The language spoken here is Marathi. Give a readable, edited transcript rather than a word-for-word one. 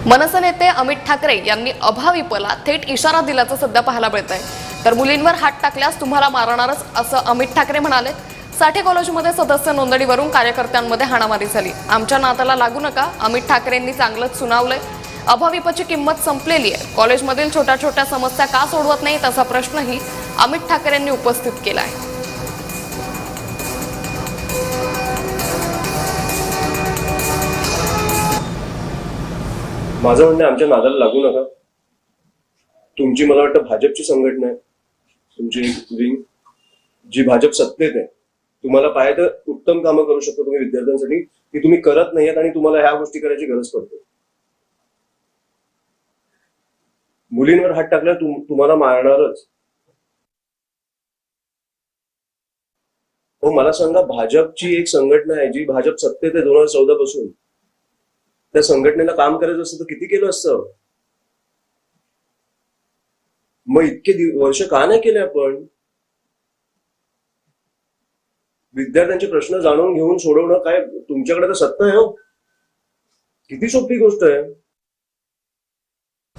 मनसे नेते अमित ठाकरे यांनी अभाविपला थेट इशारा दिल्याचं सध्या पाहायला मिळतंय। तर मुलींवर हात टाकल्यास तुम्हाला मारणारच असं अमित ठाकरे म्हणाले। साठे कॉलेजमध्ये सदस्य नोंदणीवरून कार्यकर्त्यांमध्ये हाणामारी झाली। आमच्या नात्याला लागू नका, अमित ठाकरेंनी चांगलंच सुनावलंय। अभाविपची किंमत संपलेली आहे। कॉलेजमधील छोट्या छोट्या समस्या का सोडवत नाहीत असा प्रश्नही अमित ठाकरेंनी उपस्थित केला आहे। माझं म्हणणं आमच्या नादाला लागू नका। तुमची मला वाटतं भाजपची संघटना आहे, तुमची विंग जी भाजप सत्तेत आहे। तुम्हाला पाहिजे तर उत्तम कामं करू शकता तुम्ही विद्यार्थ्यांसाठी, की तुम्ही करत नाहीयेत आणि तुम्हाला ह्या गोष्टी करायची गरज पडते। मुलींवर हात टाकला तुम्हाला मारणारच। हो, मला सांगा, भाजपची एक संघटना आहे जी भाजप सत्तेत आहे 2014 पासून। त्या संघटनेला काम करायचं असतं तर किती केलं असतं? मग इतके वर्ष का नाही केले आपण? विद्यार्थ्यांचे प्रश्न जाणून घेऊन सोडवणं काय तुमच्याकडे तर सत्ता आहे हो? किती सोपी गोष्ट आहे।